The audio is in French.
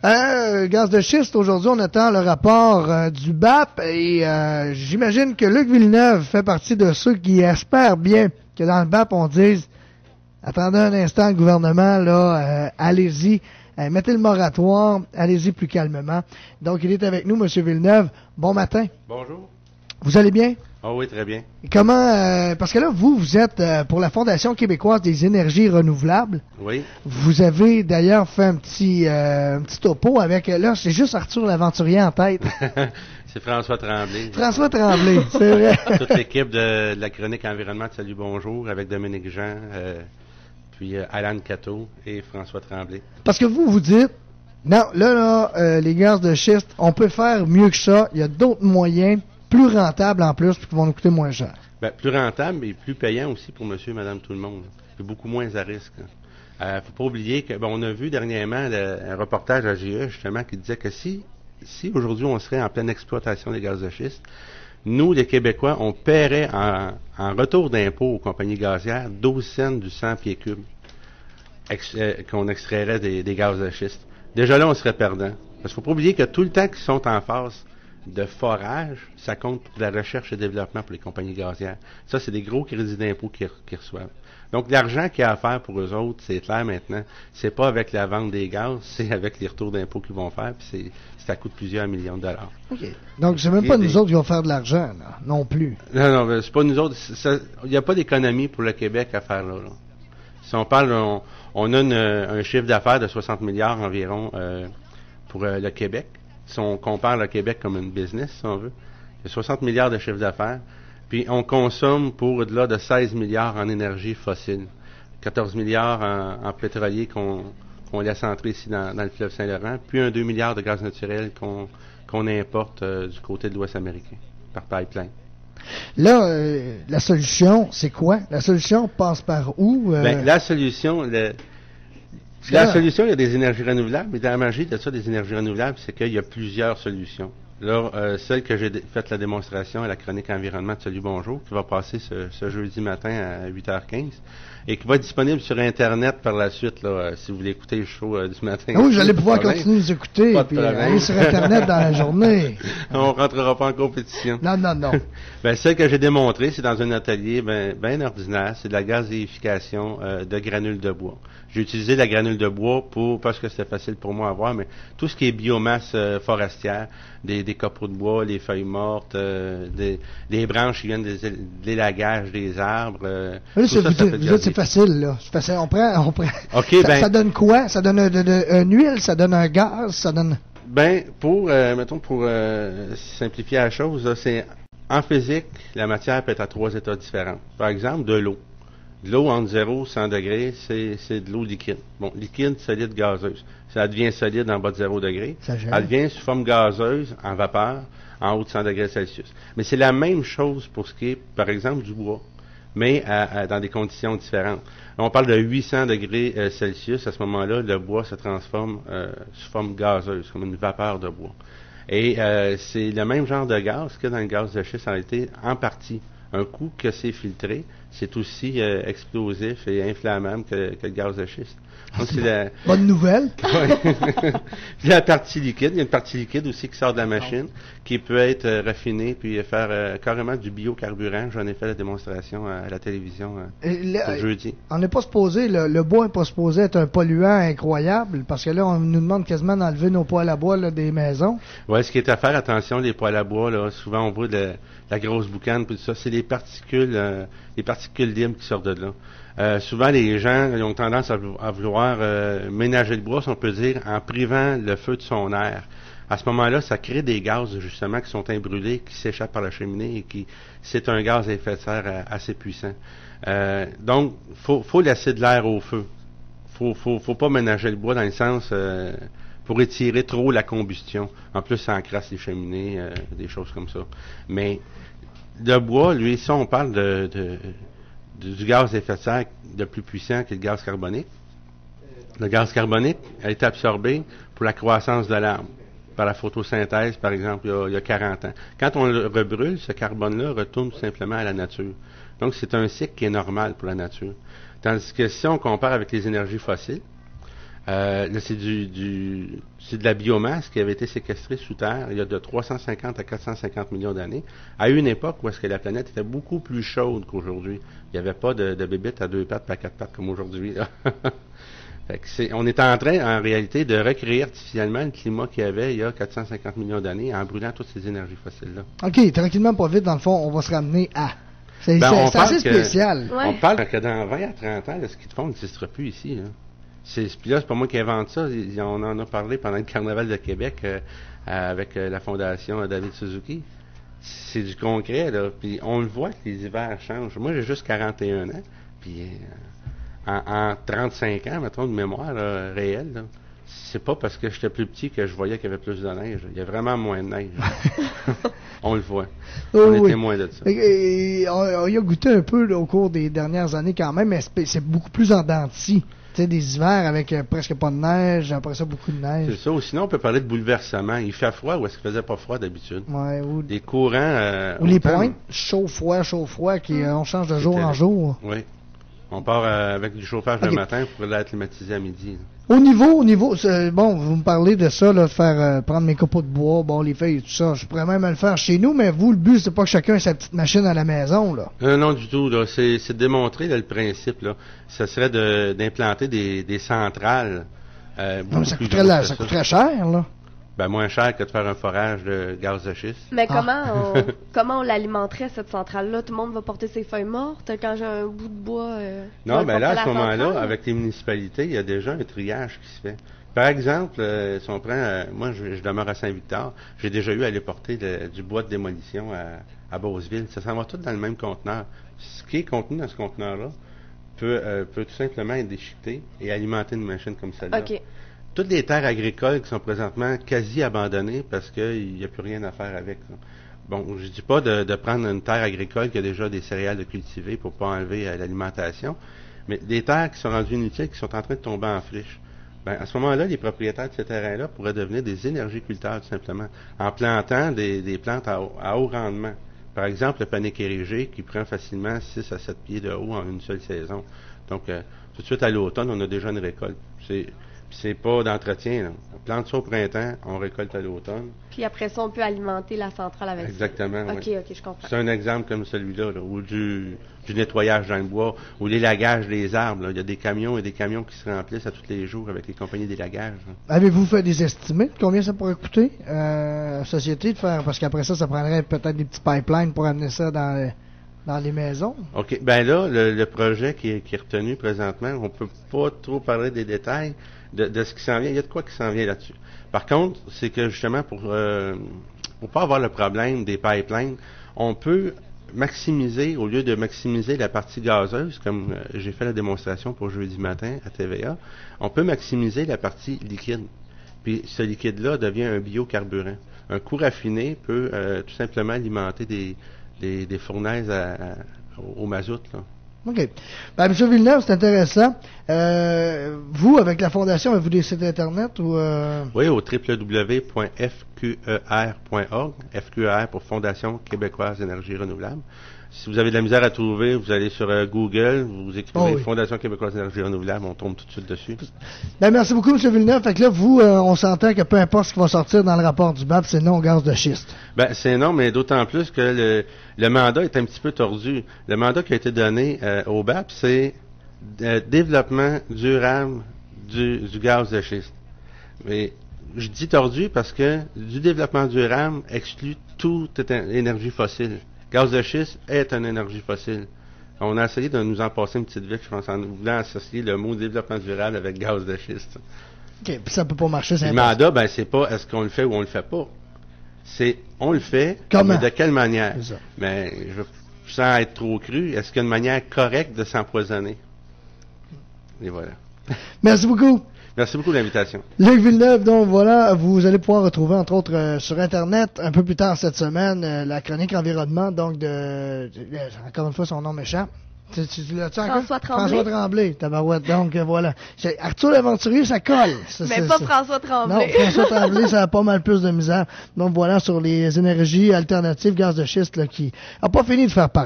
Gaz de schiste, aujourd'hui, on attend le rapport du BAP et j'imagine que Luc Villeneuve fait partie de ceux qui espèrent bien que dans le BAP, on dise attendez un instant, le gouvernement, là, allez-y, mettez le moratoire, allez-y plus calmement. Donc, il est avec nous, M. Villeneuve. Bon matin. Bonjour. Vous allez bien? Oh oui, très bien. Et comment, parce que là, vous êtes pour la Fondation québécoise des énergies renouvelables. Oui. Vous avez d'ailleurs fait un petit topo avec, là, c'est juste Arthur l'Aventurier en tête. C'est François Tremblay. François Tremblay, c'est vrai. Toute l'équipe de la chronique environnement de Salut Bonjour avec Dominique Jean, puis Alan Cateau et François Tremblay. Parce que vous dites, non, les gaz de schiste, on peut faire mieux que ça. Il y a d'autres moyens plus rentables en plus, puis qui vont nous coûter moins cher. Ben, plus rentable, mais plus payant aussi pour monsieur et madame tout le monde. Puis beaucoup moins à risque. Faut pas oublier que, on a vu dernièrement un reportage à GE, justement, qui disait que si aujourd'hui on serait en pleine exploitation des gaz de schiste, nous, les Québécois, on paierait en retour d'impôt aux compagnies gazières 12 cents du 100 pieds cubes qu'on extrairait des gaz de schiste. Déjà là, on serait perdant. Parce qu'il faut pas oublier que tout le temps qu'ils sont en phase de forage, ça compte pour la recherche et développement pour les compagnies gazières. Ça, c'est des gros crédits d'impôt qu'ils reçoivent. Donc, l'argent qu'il y a à faire pour eux autres, c'est clair maintenant, c'est pas avec la vente des gaz, c'est avec les retours d'impôts qu'ils vont faire, puis ça coûte plusieurs millions de dollars. OK. Donc, c'est même pas nous autres qui vont faire de l'argent, là, non plus. Non, c'est pas nous autres. Il n'y a pas d'économie pour le Québec à faire là. Si on parle, on a un chiffre d'affaires de 60 milliards environ pour le Québec. Si on compare le Québec comme une business, si on veut, il y a 60 milliards de chiffre d'affaires, puis on consomme pour au-delà de 16 milliards en énergie fossile, 14 milliards en pétrolier qu'on laisse entrer ici dans le fleuve Saint-Laurent, puis 2 milliards de gaz naturel qu'on importe du côté de l'Ouest américain, par pipeline. Là, la solution, c'est quoi? La solution passe par où? La solution... La solution, il y a des énergies renouvelables, mais dans la magie de ça, des énergies renouvelables, c'est qu'il y a plusieurs solutions. Là, celle que j'ai faite la démonstration à la chronique environnement de Salut Bonjour, qui va passer ce jeudi matin à 8h15, et qui va être disponible sur Internet par la suite, là, si vous voulez écouter le show du matin. Oui, vous allez pouvoir continuer de nous écouter, puis aller sur Internet dans la journée. On rentrera pas en compétition. Non. Celle que j'ai démontrée, c'est dans un atelier bien ordinaire, c'est de la gazéification de granules de bois. J'ai utilisé la granule de bois parce que c'était facile pour moi à voir, mais tout ce qui est biomasse forestière, des copeaux de bois, les feuilles mortes, des branches qui viennent de l'élagage des arbres. C'est facile, là. C'est facile. On prend. Okay, ça donne quoi? Ça donne une huile, ça donne un gaz, ça donne... Pour simplifier la chose, là, c'est en physique, la matière peut être à 3 états différents. Par exemple, de l'eau. De l'eau entre 0 et 100 degrés, c'est de l'eau liquide. Bon, liquide, solide, gazeuse. Ça devient solide en bas de 0 degrés. Elle devient sous forme gazeuse, en vapeur, en haut de 100 degrés Celsius. Mais c'est la même chose pour ce qui est, par exemple, du bois, mais dans des conditions différentes. On parle de 800 degrés Celsius. À ce moment-là, le bois se transforme sous forme gazeuse, comme une vapeur de bois. Et c'est le même genre de gaz que dans le gaz de schiste a été en partie. Un coup que c'est filtré, c'est aussi explosif et inflammable que le gaz de schiste. Donc, c'est bonne nouvelle. Puis la partie liquide, il y a une partie liquide aussi qui sort de la machine, qui peut être raffinée puis faire carrément du biocarburant. J'en ai fait la démonstration à la télévision ce jeudi. On n'est pas supposé, le bois n'est pas supposé être un polluant incroyable, parce que là, on nous demande quasiment d'enlever nos poêles à bois là, des maisons. Oui, ce qui est à faire, attention, les poêles à bois, là, souvent on voit la grosse boucane, puis tout ça, c'est les particules libres qui sortent de là. Souvent, les gens ils ont tendance à vouloir ménager le bois, si on peut dire, en privant le feu de son air. À ce moment-là, ça crée des gaz, justement, qui sont imbrûlés, qui s'échappent par la cheminée et c'est un gaz à effet de serre assez puissant. Donc, faut laisser de l'air au feu. Faut pas ménager le bois dans le sens pour étirer trop la combustion. En plus, ça encrasse les cheminées, des choses comme ça. Mais le bois, lui, ça, on parle du gaz à effet de serre le plus puissant que le gaz carbonique. Le gaz carbonique a été absorbé pour la croissance de l'arbre, par la photosynthèse, par exemple, il y a 40 ans. Quand on le rebrûle, ce carbone-là retourne tout simplement à la nature. Donc, c'est un cycle qui est normal pour la nature. Tandis que si on compare avec les énergies fossiles, Là, c'est c'est de la biomasse qui avait été séquestrée sous terre il y a de 350 à 450 millions d'années, à une époque où est-ce que la planète était beaucoup plus chaude qu'aujourd'hui. Il n'y avait pas de bébites à 2 pattes, pas à 4 pattes comme aujourd'hui. Fait que on est en train, en réalité, de recréer artificiellement le climat qu'il y avait il y a 450 millions d'années en brûlant toutes ces énergies fossiles-là. OK, tranquillement, pas vite, dans le fond, on va se ramener à... C'est assez spécial. On parle que dans 20 à 30 ans, le ski de fond n'existera plus ici. Là. Puis là, c'est pas moi qui invente ça. On en a parlé pendant le Carnaval de Québec avec la Fondation David Suzuki. C'est du concret, là. Puis on le voit que les hivers changent. Moi, j'ai juste 41 ans. Puis en 35 ans, mettons, de mémoire réelle, là, c'est pas parce que j'étais plus petit que je voyais qu'il y avait plus de neige. Il y a vraiment moins de neige. On le voit. On est témoin de ça. On y a goûté un peu là, au cours des dernières années quand même, mais c'est beaucoup plus en dents de scie. Tu sais, des hivers avec presque pas de neige, après ça beaucoup de neige. C'est ça. Ou sinon, on peut parler de bouleversement. Il fait froid ou est-ce qu'il faisait pas froid d'habitude? Ouais, des courants... ou les pointes, chaud-froid, qui on change de jour en jour. Oui. On part avec du chauffage le matin pour l'air climatisé à midi. Là. Au niveau, bon, vous me parlez de ça, là, de faire prendre mes copeaux de bois, bon, les feuilles et tout ça. Je pourrais même le faire chez nous, mais vous, le but, c'est pas que chacun ait sa petite machine à la maison, là. Non, du tout, là. C'est de démontrer, là, le principe, là. Ça serait d'implanter des centrales. Ça coûterait cher, là. Ben, moins cher que de faire un forage de gaz de schiste. Mais comment on l'alimenterait, cette centrale-là? Tout le monde va porter ses feuilles mortes quand j'ai un bout de bois? Non, ben là, à ce moment-là, avec les municipalités, il y a déjà un triage qui se fait. Par exemple, si on prend... moi, je demeure à Saint-Victor. J'ai déjà eu à aller porter du bois de démolition à Beauceville. Ça s'en va tout dans le même conteneur. Ce qui est contenu dans ce conteneur-là peut tout simplement être déchiqueté et alimenter une machine comme celle-là. OK. Toutes les terres agricoles qui sont présentement quasi abandonnées parce qu'il n'y a plus rien à faire avec. Là. Bon, je dis pas de prendre une terre agricole qui a déjà des céréales de cultiver pour pas enlever l'alimentation, mais des terres qui sont rendues inutiles, qui sont en train de tomber en friche. Ben, à ce moment-là, les propriétaires de ces terrains-là pourraient devenir des énergiculteurs, tout simplement, en plantant des plantes à haut rendement. Par exemple, le panique érigé qui prend facilement 6 à 7 pieds de haut en une seule saison. Donc, tout de suite à l'automne, on a déjà une récolte. C'est pas d'entretien. Là. On plante ça au printemps, on récolte à l'automne. Puis après ça, on peut alimenter la centrale avec Exactement, ça. Oui. OK, je comprends. C'est un exemple comme celui-là, là, ou du nettoyage dans le bois, ou l'élagage des arbres. Là. Il y a des camions et des camions qui se remplissent à tous les jours avec les compagnies d'élagage. Avez-vous fait des estimés de combien ça pourrait coûter à la société de faire? Parce qu'après ça prendrait peut-être des petits pipelines pour amener ça dans les maisons. OK. Ben là, le projet qui est retenu présentement, on peut pas trop parler des détails de ce qui s'en vient. Il y a de quoi qui s'en vient là-dessus. Par contre, c'est que justement, pour pas avoir le problème des pipelines, on peut maximiser, au lieu de maximiser la partie gazeuse, comme j'ai fait la démonstration pour jeudi matin à TVA, on peut maximiser la partie liquide. Puis ce liquide-là devient un biocarburant. Un coup raffiné peut tout simplement alimenter des fournaises au mazout, là. OK. Ben, M. Villeneuve, c'est intéressant. Vous, avec la Fondation, avez-vous des sites Internet ou... Oui, au www.fqer.org. FQER pour Fondation québécoise d'énergie renouvelable. Si vous avez de la misère à trouver, vous allez sur Google, vous écrivez Fondation québécoise d'énergie renouvelable, on tombe tout de suite dessus. Ben, merci beaucoup, M. Villeneuve. Fait que là, vous, on s'entend que peu importe ce qui va sortir dans le rapport du BAP, c'est non au gaz de schiste. Ben, c'est non, mais d'autant plus que le mandat est un petit peu tordu. Le mandat qui a été donné au BAP, c'est développement durable du gaz de schiste. Mais je dis tordu parce que du développement durable exclut toute énergie fossile. Gaz de schiste est une énergie fossile. On a essayé de nous en passer une petite vite, je pense, en voulant associer le mot développement durable avec gaz de schiste. OK, puis ça peut pas marcher, c'est le mandat, ben, c'est pas est-ce qu'on le fait ou on le fait pas. C'est on le fait, mais de quelle manière? Mais sans être trop cru, est-ce qu'il y a une manière correcte de s'empoisonner? Et voilà. Merci beaucoup. Merci beaucoup de l'invitation. Luc Villeneuve, donc voilà, vous allez pouvoir retrouver, entre autres, sur Internet, un peu plus tard cette semaine, la chronique environnement, donc encore une fois, son nom m'échappe. François Tremblay. François Tremblay, tabarouette. Donc, voilà. Arthur l'Aventurier, ça colle. Mais pas François Tremblay. Non, François Tremblay, ça a pas mal plus de misère. Donc, voilà, sur les énergies alternatives, gaz de schiste, là, qui a pas fini de faire parler.